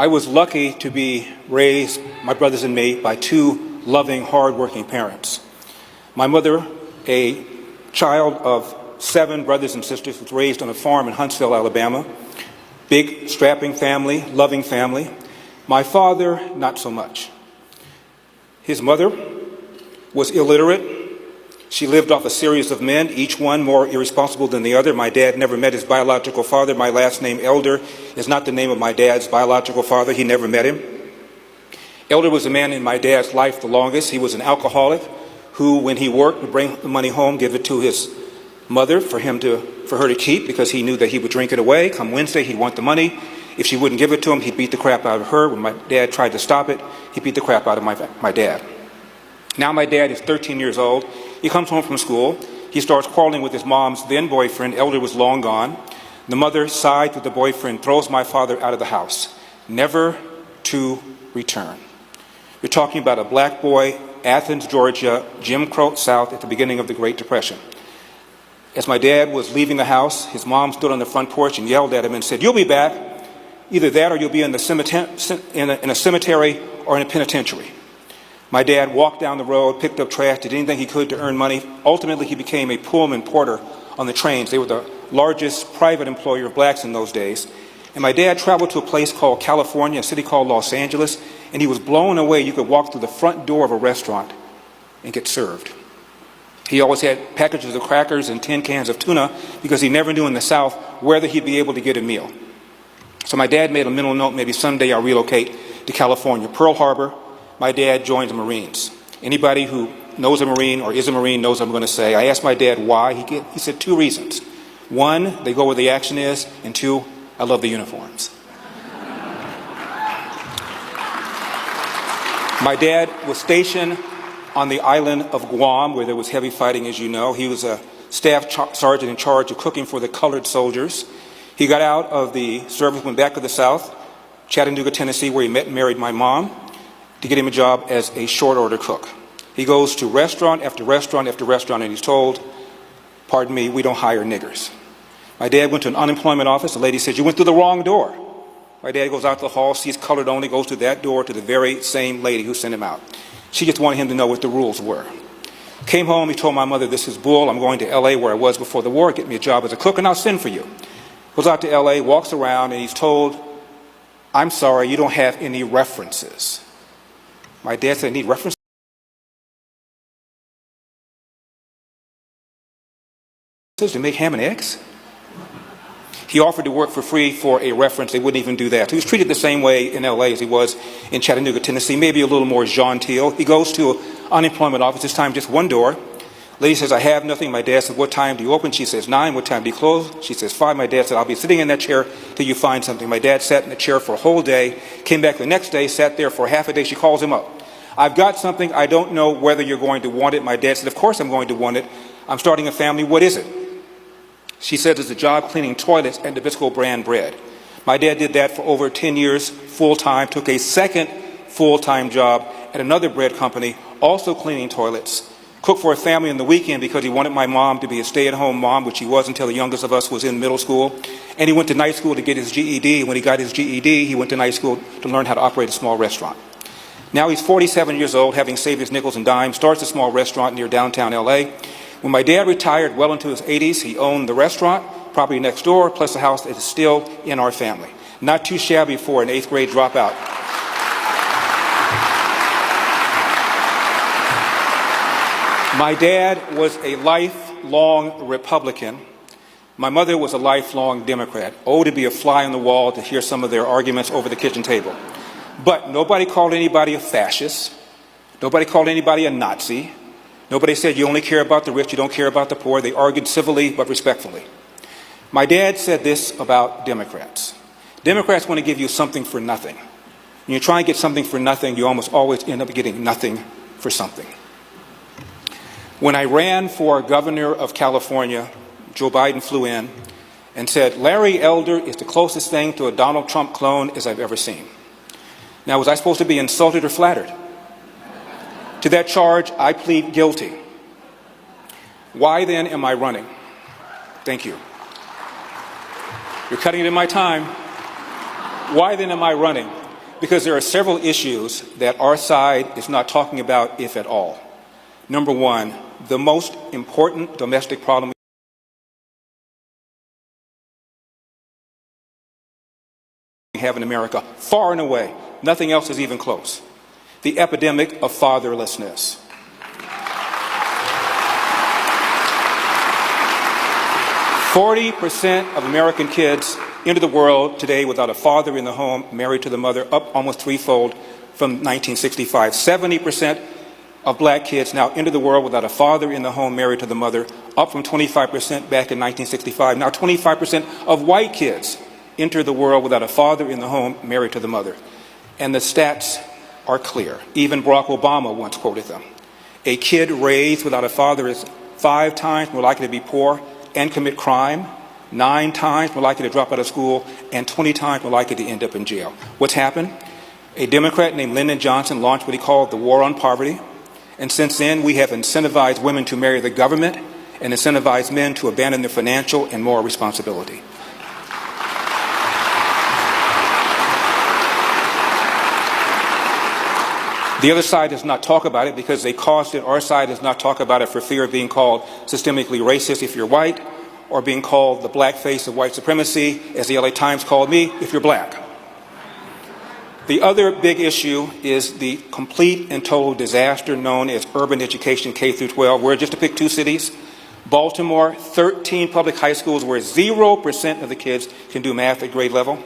I was lucky to be raised, my brothers and me, by two loving, hard-working parents. My mother, a child of 7 brothers and sisters, was raised on a farm in Huntsville, Alabama. Big, strapping family, loving family. My father, not so much. His mother was illiterate. She lived off a series of men, each one more irresponsible than the other. My dad never met his biological father. My last name, Elder, is not the name of my dad's biological father. He never met him. Elder was the man in my dad's life the longest. He was an alcoholic who, when he worked, would bring the money home, give it to his mother for her to keep, because he knew that he would drink it away. Come Wednesday, he'd want the money. If she wouldn't give it to him, he'd beat the crap out of her. When my dad tried to stop it, he beat the crap out of my dad. Now my dad is 13 years old. He comes home from school. He starts quarreling with his mom's then boyfriend. Elder was long gone. The mother sides with the boyfriend, throws my father out of the house, never to return. You're talking about a black boy, Athens, Georgia, Jim Crow South at the beginning of the Great Depression. As my dad was leaving the house, his mom stood on the front porch and yelled at him and said, "You'll be back. Either that or you'll be in a cemetery or in a penitentiary." My dad walked down the road, picked up trash, did anything he could to earn money. Ultimately, he became a Pullman porter on the trains. They were the largest private employer of blacks in those days. And my dad traveled to a place called California, a city called Los Angeles, and he was blown away. You could walk through the front door of a restaurant and get served. He always had packages of crackers and tin cans of tuna because he never knew in the South whether he'd be able to get a meal. So my dad made a mental note, maybe someday I'll relocate to California. Pearl Harbor, my dad joined the Marines. Anybody who knows a Marine or is a Marine knows what I'm going to say. I asked my dad why. He said 2 reasons. 1, they go where the action is, and 2, I love the uniforms. My dad was stationed on the island of Guam, where there was heavy fighting, as you know. He was a staff sergeant in charge of cooking for the colored soldiers. He got out of the service, went back to the South, Chattanooga, Tennessee, where he met and married my mom, to get him a job as a short order cook. He goes to restaurant after restaurant after restaurant, and he's told, "Pardon me, we don't hire niggers." My dad went to an unemployment office. The lady said, "You went through the wrong door." My dad goes out to the hall, sees colored only, goes to that door to the very same lady who sent him out. She just wanted him to know what the rules were. Came home, he told my mother, "This is bull. I'm going to LA where I was before the war. Get me a job as a cook and I'll send for you." Goes out to LA, walks around, and he's told, "I'm sorry, you don't have any references." My dad said, "I need references to make ham and eggs?" He offered to work for free for a reference. They wouldn't even do that. He was treated the same way in LA as he was in Chattanooga, Tennessee, maybe a little more genteel. He goes to an unemployment office, this time just one door. Lady says, "I have nothing." My dad said, "What time do you open?" She says, 9. "What time do you close?" She says, 5. My dad said, "I'll be sitting in that chair till you find something." My dad sat in the chair for a whole day, came back the next day, sat there for half a day. She calls him up. "I've got something. I don't know whether you're going to want it." My dad said, "Of course I'm going to want it. I'm starting a family. What is it?" She said, "It's a job cleaning toilets at Nabisco brand bread." My dad did that for over 10 years, full-time, took a second full-time job at another bread company, also cleaning toilets, cooked for a family on the weekend because he wanted my mom to be a stay-at-home mom, which he was until the youngest of us was in middle school. And he went to night school to get his GED. When he got his GED, he went to night school to learn how to operate a small restaurant. Now he's 47 years old, having saved his nickels and dimes, starts a small restaurant near downtown LA. When my dad retired well into his 80s, he owned the restaurant, property next door, plus a house that is still in our family. Not too shabby for an 8th grade dropout. My dad was a lifelong Republican. My mother was a lifelong Democrat. Oh, to be a fly on the wall to hear some of their arguments over the kitchen table. But nobody called anybody a fascist. Nobody called anybody a Nazi. Nobody said you only care about the rich, you don't care about the poor. They argued civilly but respectfully. My dad said this about Democrats. Democrats want to give you something for nothing. When you try and get something for nothing, you almost always end up getting nothing for something. When I ran for governor of California, Joe Biden flew in and said, "Larry Elder is the closest thing to a Donald Trump clone as I've ever seen." Now, was I supposed to be insulted or flattered? To that charge, I plead guilty. Why then am I running? Thank you. You're cutting into my time. Why then am I running? Because there are several issues that our side is not talking about, if at all. Number one, the most important domestic problem we have in America, far and away, nothing else is even close, the epidemic of fatherlessness. 40% of American kids enter the world today without a father in the home, married to the mother, up almost threefold from 1965. 70% of black kids now enter the world without a father in the home, married to the mother, up from 25% back in 1965. Now 25% of white kids enter the world without a father in the home, married to the mother. And the stats are clear. Even Barack Obama once quoted them. A kid raised without a father is 5 times more likely to be poor and commit crime, 9 times more likely to drop out of school, and 20 times more likely to end up in jail. What's happened? A Democrat named Lyndon Johnson launched what he called the War on Poverty. And since then, we have incentivized women to marry the government and incentivized men to abandon their financial and moral responsibility. The other side does not talk about it because they caused it. Our side does not talk about it for fear of being called systemically racist if you're white, or being called the black face of white supremacy, as the LA Times called me, if you're black. The other big issue is the complete and total disaster known as urban education K through 12, where, just to pick 2 cities, Baltimore, 13 public high schools where 0% of the kids can do math at grade level.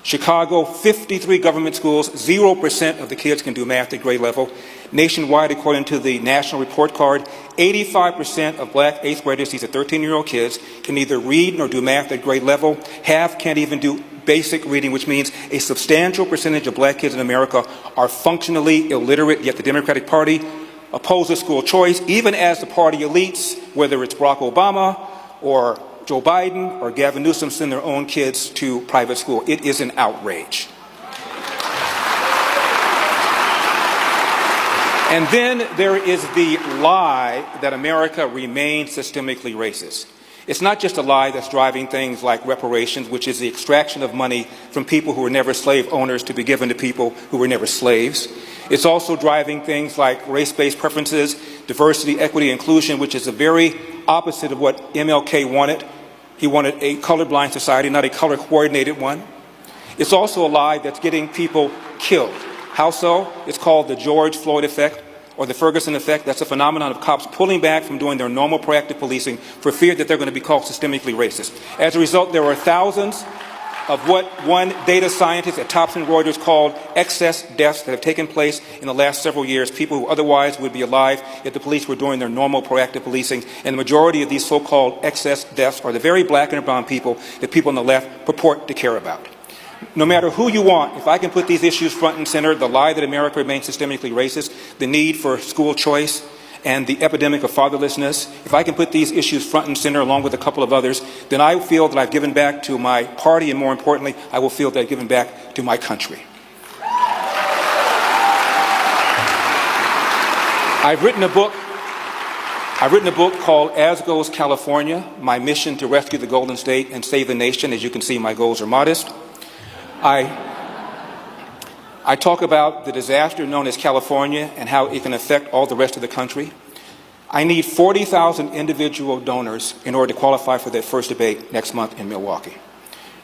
Chicago, 53 government schools, 0% of the kids can do math at grade level. Nationwide, according to the National Report Card, 85% of black 8th graders, these are 13-year-old kids, can neither read nor do math at grade level. Half can't even do basic reading, which means a substantial percentage of black kids in America are functionally illiterate, yet the Democratic Party opposes school choice, even as the party elites, whether it's Barack Obama or Joe Biden or Gavin Newsom, send their own kids to private school. It is an outrage. And then there is the lie that America remains systemically racist. It's not just a lie that's driving things like reparations, which is the extraction of money from people who were never slave owners to be given to people who were never slaves. It's also driving things like race-based preferences, diversity, equity, inclusion, which is the very opposite of what MLK wanted. He wanted a colorblind society, not a color-coordinated one. It's also a lie that's getting people killed. How so? It's called the George Floyd effect, or the Ferguson effect. That's a phenomenon of cops pulling back from doing their normal proactive policing for fear that they're going to be called systemically racist. As a result, there are thousands of what one data scientist at Thomson Reuters called excess deaths that have taken place in the last several years, people who otherwise would be alive if the police were doing their normal proactive policing. And the majority of these so-called excess deaths are the very black and brown people that people on the left purport to care about. No matter who you want, if I can put these issues front and center, the lie that America remains systemically racist, the need for school choice, and the epidemic of fatherlessness, if I can put these issues front and center along with a couple of others, then I feel that I've given back to my party, and more importantly, I will feel that I've given back to my country. I've written a book called As Goes California, My Mission to Rescue the Golden State and Save the Nation. As you can see, my goals are modest. I talk about the disaster known as California and how it can affect all the rest of the country. I need 40,000 individual donors in order to qualify for that first debate next month in Milwaukee.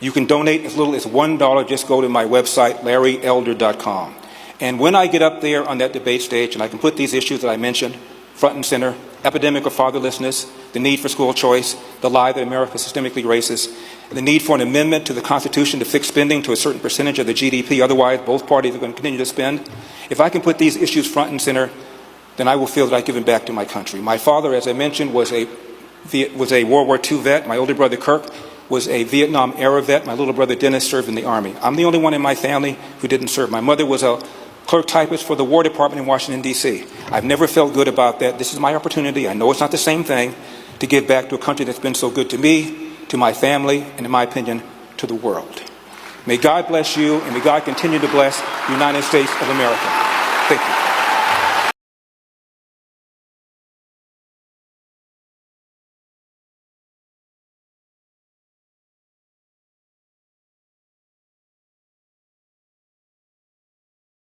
You can donate as little as $1. Just go to my website, larryelder.com. And when I get up there on that debate stage and I can put these issues that I mentioned front and center, epidemic of fatherlessness, the need for school choice, the lie that America is systemically racist, the need for an amendment to the Constitution to fix spending to a certain percentage of the GDP, otherwise both parties are going to continue to spend. If I can put these issues front and center, then I will feel that I've given back to my country. My father, as I mentioned, was a World War II vet. My older brother, Kirk, was a Vietnam-era vet. My little brother, Dennis, served in the Army. I'm the only one in my family who didn't serve. My mother was a clerk typist for the War Department in Washington, D.C. I've never felt good about that. This is my opportunity. I know it's not the same thing to give back to a country that's been so good to me, to my family, and in my opinion, to the world. May God bless you, and may God continue to bless the United States of America. Thank you.